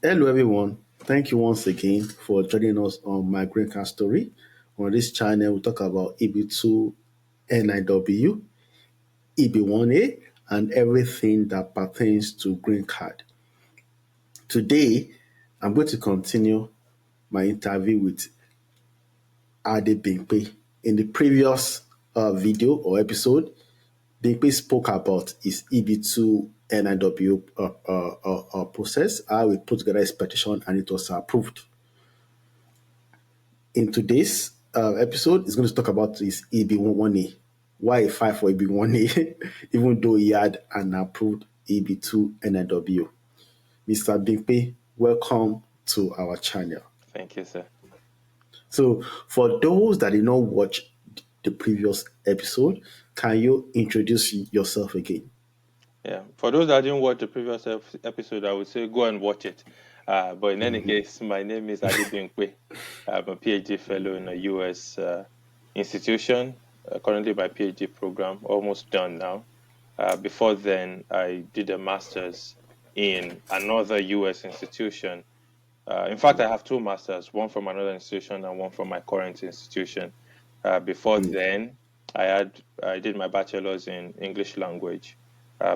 Hello, everyone. Thank you once again for joining us on my green card story. On this channel, we talk about EB2NIW, EB1A, and everything that pertains to green card. Today, I'm going to continue my interview with Bimpe. In the previous video or episode, Bimpe spoke about his EB2NIW process, how we put together his petition and it was approved. In today's episode, he's going to talk about his EB1A. Why he filed for EB1A, even though he had an approved EB2NIW. Mr. Bimpe, welcome to our channel. Thank you, sir. So, for those that did not watch the previous episode, can you introduce yourself again? Yeah. For those that didn't watch the previous episode, I would say go and watch it. But in any case, my name is Bimpe. I'm a PhD fellow in a US institution. Currently, my PhD program almost done now. Before then, I did a master's in another US institution. In fact, I have two masters, one from another institution and one from my current institution. Before then, I did my bachelor's in English language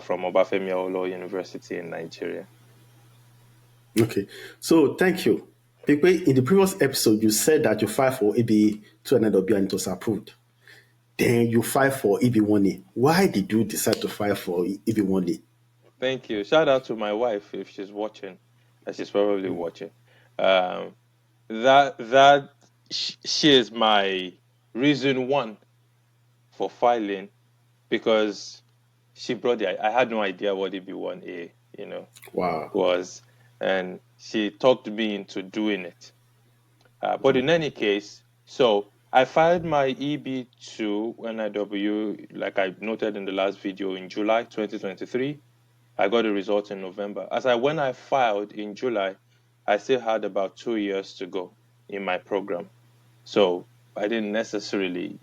from Obafemi Awolowo University in Nigeria. Okay, so thank you. Bimpe, in the previous episode, you said that you filed for EB2NIW and it was approved. Then you filed for EB1A. Why did you decide to file for EB1A? Thank you. Shout out to my wife if she's watching. She's probably watching. She is my reason one for filing because she brought I had no idea what EB1A, Wow. was, and she talked me into doing it. But in any case, so I filed my EB2NIW, like I noted in the last video, in July 2023. I got the result in November. When I filed in July, I still had about 2 years to go in my program. So I didn't necessarily,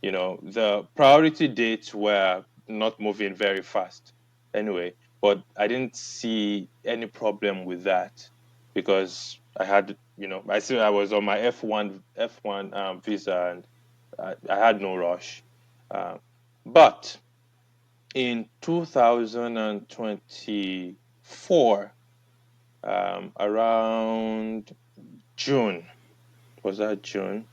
the priority dates were not moving very fast anyway, but I didn't see any problem with that because I had, I was on my F1 visa and I had no rush. But in 2024, around June, was that June?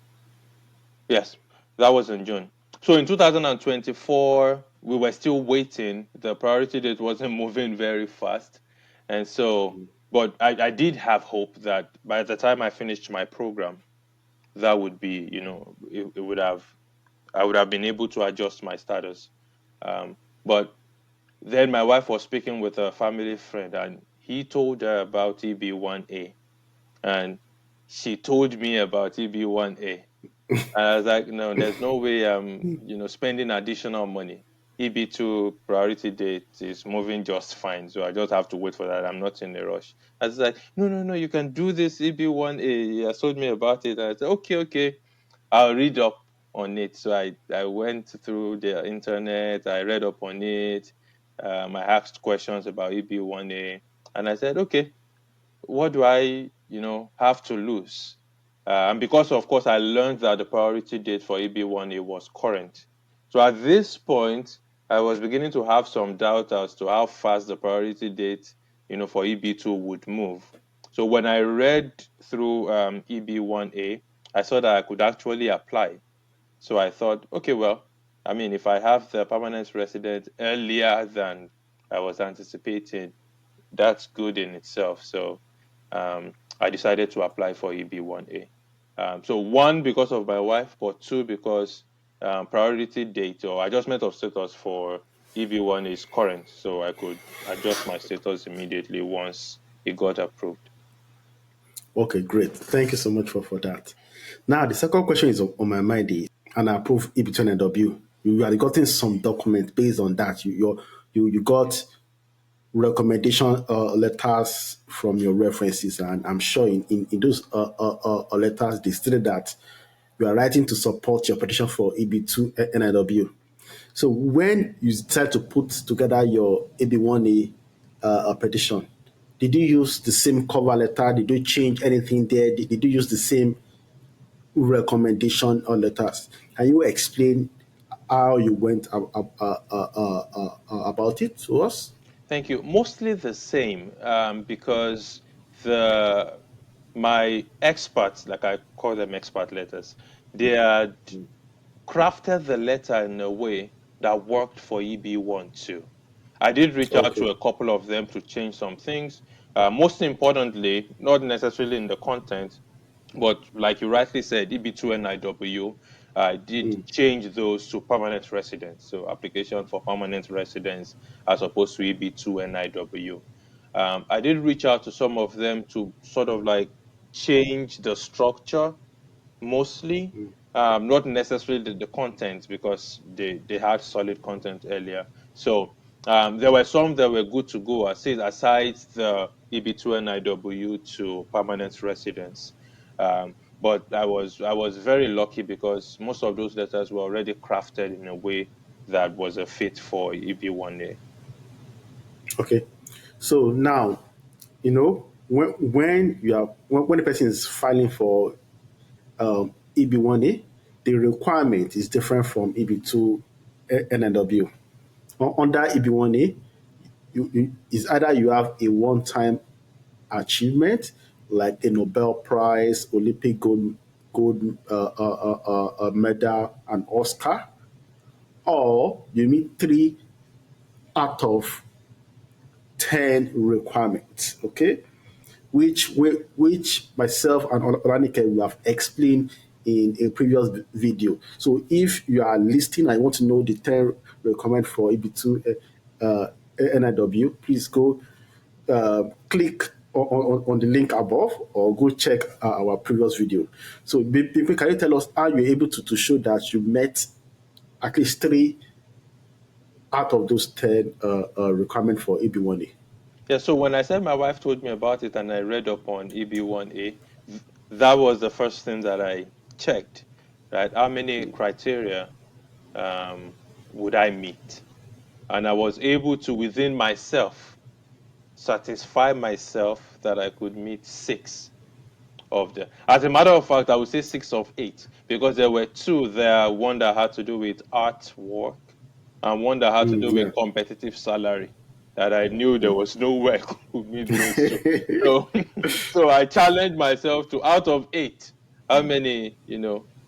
Yes, that was in June. So in 2024, we were still waiting. The priority date wasn't moving very fast. And so, but I did have hope that by the time I finished my program, that would be, it would have, I would have been able to adjust my status. But then my wife was speaking with a family friend and he told her about EB1A. And she told me about EB1A. And I was like, no, there's no way I'm, spending additional money. EB2 priority date is moving just fine. So I just have to wait for that. I'm not in a rush. I was like, no, you can do this EB1A. He has told me about it. And I said, okay. I'll read up on it. So I went through the internet. I read up on it. I asked questions about EB1A. And I said, okay, what do I, have to lose? And because, of course, I learned that the priority date for EB1A was current. So at this point, I was beginning to have some doubt as to how fast the priority date, for EB2 would move. So when I read through EB1A, I saw that I could actually apply. So I thought, okay, well, if I have the permanent resident earlier than I was anticipating, that's good in itself. So I decided to apply for EB1A. So one, because of my wife, but two, because priority date or adjustment of status for EB1 is current. So I could adjust my status immediately once it got approved. Okay, great. Thank you so much for that. Now, the second question is on my mind is, and I approve EB2NIW. You had gotten some document based on that. You got recommendation letters from your references, and I'm sure in those letters they stated that you are writing to support your petition for EB2NIW. So when you decide to put together your EB1A petition, Did you use the same cover letter? Did you change anything there? Did you use the same recommendation or letters? Can you explain how you went about it to us? Thank you. Mostly the same, because the my experts, like I call them expert letters, they had crafted the letter in a way that worked for EB1 too. I did reach out to Okay. a couple of them to change some things. Most importantly, not necessarily in the content, but like you rightly said, EB2NIW, I did Mm, change those to permanent residence. So application for permanent residence as opposed to EB2NIW. I did reach out to some of them to sort of like change the structure mostly, mm. not necessarily the content because they had solid content earlier. So there were some that were good to go, aside the EB2NIW to permanent residence. But I was very lucky because most of those letters were already crafted in a way that was a fit for EB1A. Okay. So now, when you are when a person is filing for EB1A, the requirement is different from EB2 NNW. Under EB1A, is either you have a one-time achievement like a Nobel Prize, Olympic gold medal, and Oscar, or you meet 3 out of 10 requirements. Okay, which myself and Olanike we have explained in a previous video. So if you are listening and you want to know the 10 requirements for EB2 NIW, please go click on the link above or go check our previous video. So, Bimpe, can you tell us how you're able to show that you met at least 3 out of those 10 requirements for EB1A? Yeah, so when I said my wife told me about it and I read up on EB1A, that was the first thing that I checked, right? How many criteria would I meet? And I was able to, within myself, satisfy myself that I could meet six of them. As a matter of fact, I would say six of eight because there were two there, one that had to do with artwork and one that had to do with Yeah. competitive salary that I knew there was no way I could meet those two. So, so I challenged myself to out of eight, how many,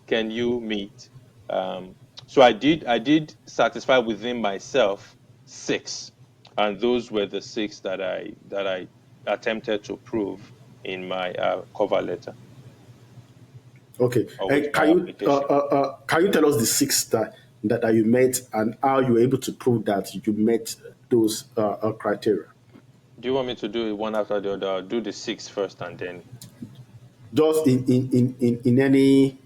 can you meet? Um, so I did satisfy within myself six, and those were the six that I attempted to prove in my cover letter Okay. or with And my application. can you tell us the six that you met and how you were able to prove that you met those criteria? Do you want me to do it one after the other? I'll do the six first and then. Just in any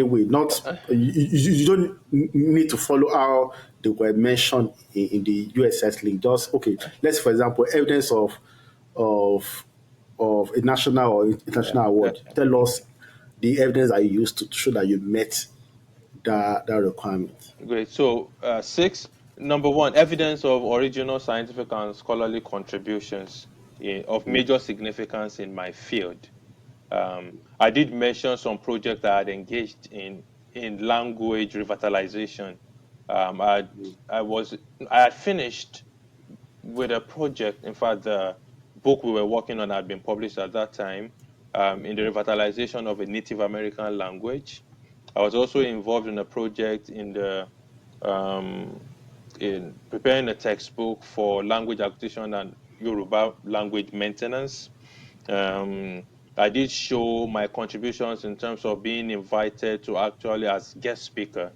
way. Not you don't need to follow how they were mentioned in the USS link. Just okay. Let's for example evidence of of a national or Yeah. international Yeah. award. Tell us the evidence that you used to show that you met that requirement. Great. So, six, number one, evidence of original scientific and scholarly contributions of major significance in my field. I did mention some projects that I had engaged in language revitalization. Um, I I was I had finished with a project. In fact, the book we were working on had been published at that time, in the revitalization of a Native American language. I was also involved in a project um, in preparing a textbook for language acquisition and Yoruba language maintenance. Um, I did show my contributions in terms of being invited to actually as guest speaker,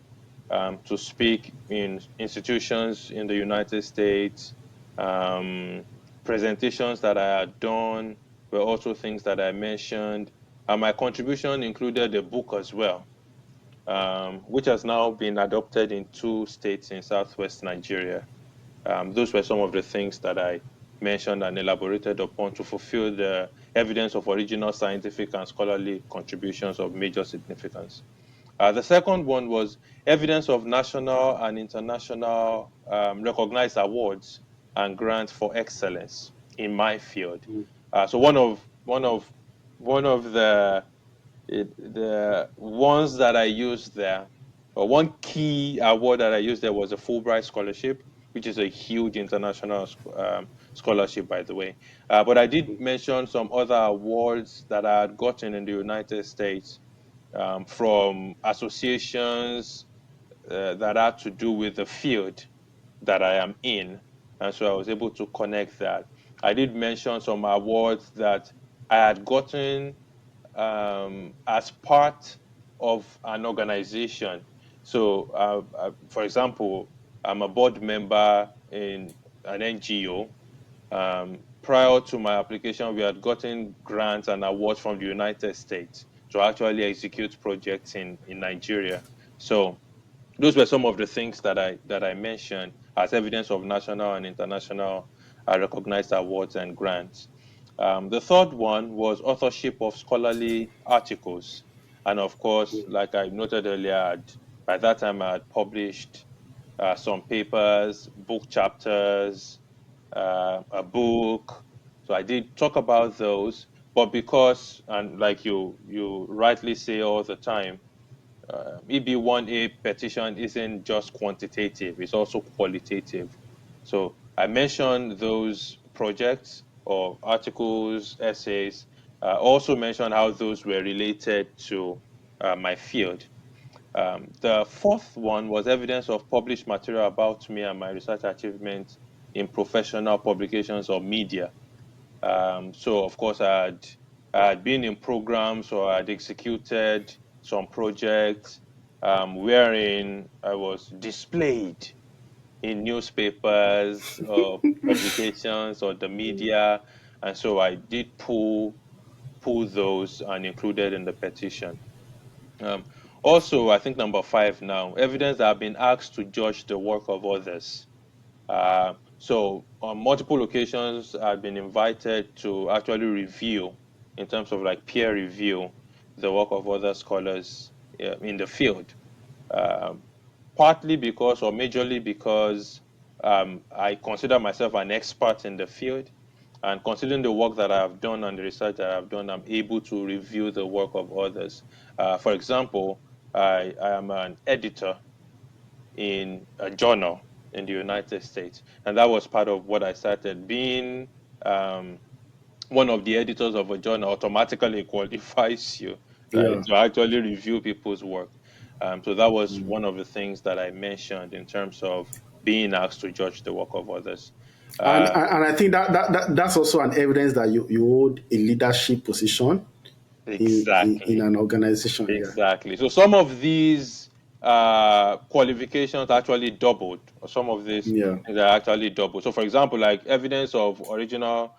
to speak in institutions in the United States. Um, Presentations that I had done were also things that I mentioned. And my contribution included a book as well, which has now been adopted in 2 states in southwest Nigeria. Those were some of the things that I mentioned and elaborated upon to fulfill the evidence of original scientific and scholarly contributions of major significance. The second one was evidence of national and international recognized awards and grants for excellence. in my field. So one of the ones that I used there, or one key award that I used there was a Fulbright scholarship, which is a huge international scholarship, by the way. But I did mention some other awards that I had gotten in the United States from associations that had to do with the field that I am in. And so I was able to connect that. I did mention some awards that I had gotten as part of an organization. So, for example, I'm a board member in an NGO. Prior to my application, we had gotten grants and awards from the United States to actually execute projects in Nigeria. So those were some of the things that I mentioned as evidence of national and international recognized awards and grants. The third one was authorship of scholarly articles, and of course, like I noted earlier, by that time I had published some papers, book chapters, a book. So I did talk about those, but because, and like you rightly say all the time, EB1A petition isn't just quantitative, it's also qualitative. So I mentioned those projects or articles, essays, also mentioned how those were related to my field. The fourth one was evidence of published material about me and my research achievements in professional publications or media. So of course I had been in programs or I had executed some projects wherein I was displayed in newspapers or publications or the media, and so I did pull those and included in the petition. Um, Also, I think number five now, evidence that I've been asked to judge the work of others. So on multiple occasions, I've been invited to actually review, in terms of like peer review, the work of other scholars in the field. Um, Partly because, or majorly because, I consider myself an expert in the field, and considering the work that I have done and the research that I've done, I'm able to review the work of others. For example, I am an editor in a journal in the United States. And that was part of what I started. Being um, one of the editors of a journal automatically qualifies you, right, Yeah. to actually review people's work. So that was one of the things that I mentioned in terms of being asked to judge the work of others. Uh, And I think that's also an evidence that you hold a leadership position in exactly. an organization. Yeah. Exactly. So some of these qualifications actually doubled, or some of these Yeah. things are actually doubled. So, for example, like evidence of original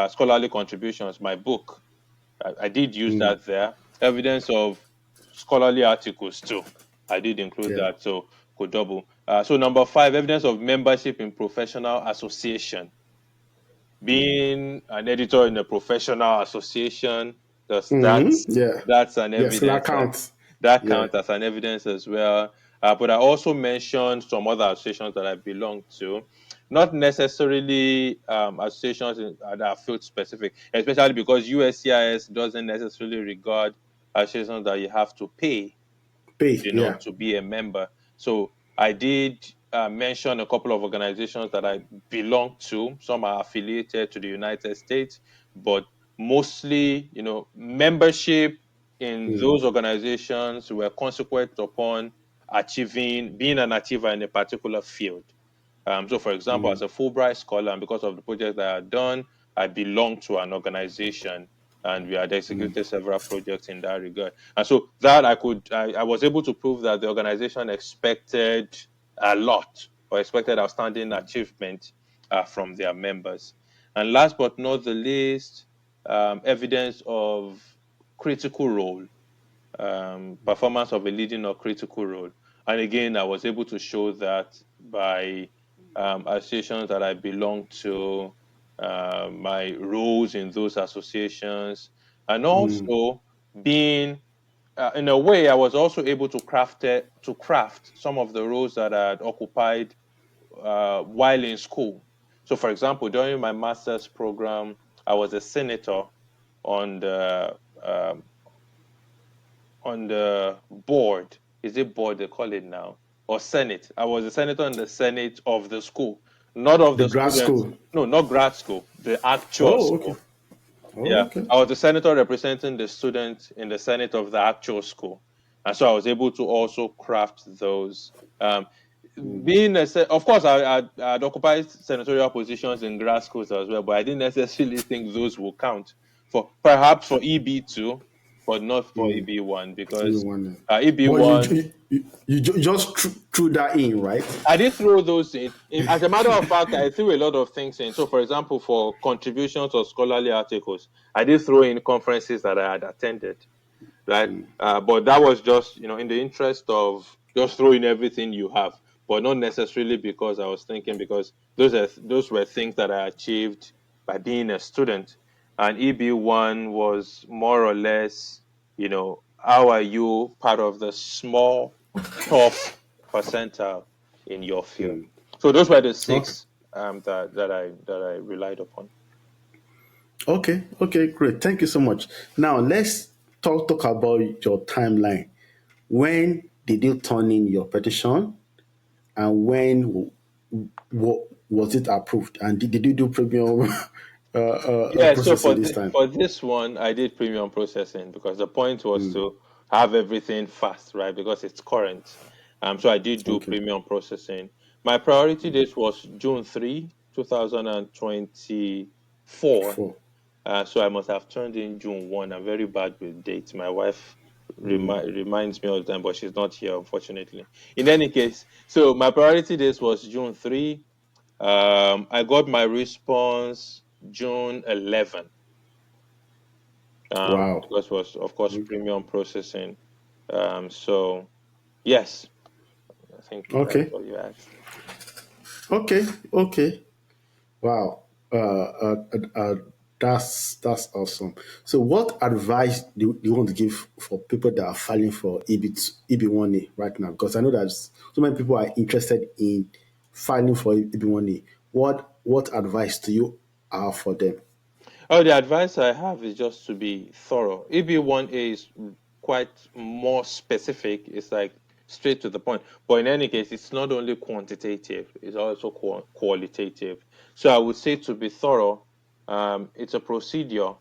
scholarly contributions, my book, I did use that there. Evidence of scholarly articles too, I did include Yeah. that. So could double. So number five, evidence of membership in professional association. Being an editor in a professional association, that's Hmm. that's Yeah. that's an Yes. That evidence. counts. That Yeah. counts as an evidence as well. But I also mentioned some other associations that I belong to, not necessarily associations that are field specific, especially because USCIS doesn't necessarily regard associations that you have to pay, Pay. Yeah. to be a member. So I did mention a couple of organizations that I belong to. Some are affiliated to the United States, but mostly, membership in those organizations were consequent upon being an achiever in a particular field. So, for example, as a Fulbright scholar, and because of the project that I had done, I belonged to an organization, and we had executed several projects in that regard. And so that I was able to prove that the organization expected a lot, or expected outstanding achievement from their members. And last but not the least, evidence of critical role, performance of a leading or critical role. And again, I was able to show that by associations that I belong to, my roles in those associations, and also being, in a way, I was also able to craft some of the roles that I had occupied while in school. So, for example, during my master's program, I was a senator on um, the board. Is it board they call it now? Or Senate? I was a senator in the Senate of the school, not of The the grad students. school. No, not grad school, the actual Oh, okay. school. Oh, Yeah, okay. I was the senator representing the students in the Senate of the actual school. And so I was able to also craft those. Um, being of course, I'd occupied senatorial positions in grad schools as well, but I didn't necessarily think those will count for perhaps for EB2, but not for EB1 because Everyone. But EB1 you just threw that in, right? I did throw those in. As a matter of fact, I threw a lot of things in. So, for example, for contributions or scholarly articles, I did throw in conferences that I had attended, right? But that was just, in the interest of just throwing everything you have, but not necessarily because I was thinking, because those were things that I achieved by being a student. And EB1 was more or less, how are you part of the small top percentile in your field? So those were the Okay. six that I relied upon. Okay. Okay. Great. Thank you so much. Now let's talk about your timeline. When did you turn in your petition, and when was it approved? And did you do premium Yeah, so processing this time? for this one, I did premium processing because the point was to have everything fast, right? Because it's current. So I did do Okay. premium processing. My priority date was June 3, 2024. Four. So I must have turned in June 1. I'm very bad with dates. My wife reminds me all the time, but she's not here, unfortunately. In any case, so my priority date was June 3. I got my response June 11. Wow. Because was of course premium processing. So yes, I think that's Okay. what you asked. Okay. Okay. Wow. That's awesome. So, what advice do you want to give for people that are filing for EB1A right now? Because I know that so many people are interested in filing for EB1A. What advice do you have for them? Oh, the advice I have is just to be thorough. EB1A is quite more specific. It's like straight to the point. But in any case, it's not only quantitative; it's also qualitative. So I would say to be thorough. It's a procedure.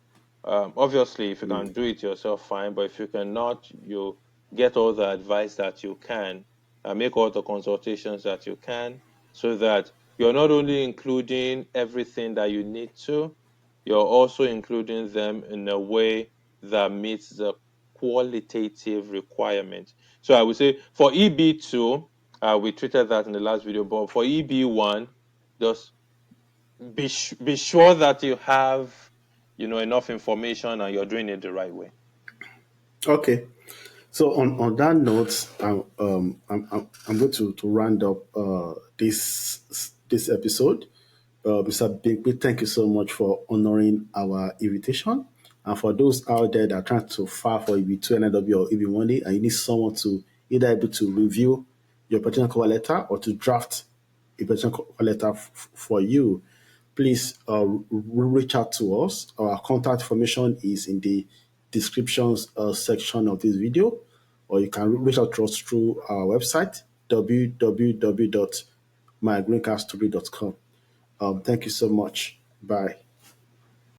Obviously, if you can do it yourself, fine. But if you cannot, you get all the advice that you can, make all the consultations that you can, so that you're not only including everything that you need to, you're also including them in a way that meets the qualitative requirement. So I would say for EB2, we treated that in the last video, but for EB1, just be sure that you have enough information and you're doing it the right way. Okay. So on that note, I'm going to round up this episode. Mr. Bimpe, thank you so much for honoring our invitation. And for those out there that are trying to file for EB2NIW or EB1A, and you need someone to either able to review your petition cover letter or to draft a petition cover letter for you, please reach out to us. Our contact information is in the descriptions section of this video, or you can reach out to us through our website, www.mygreencardstory.com. Thank you so much. Bye.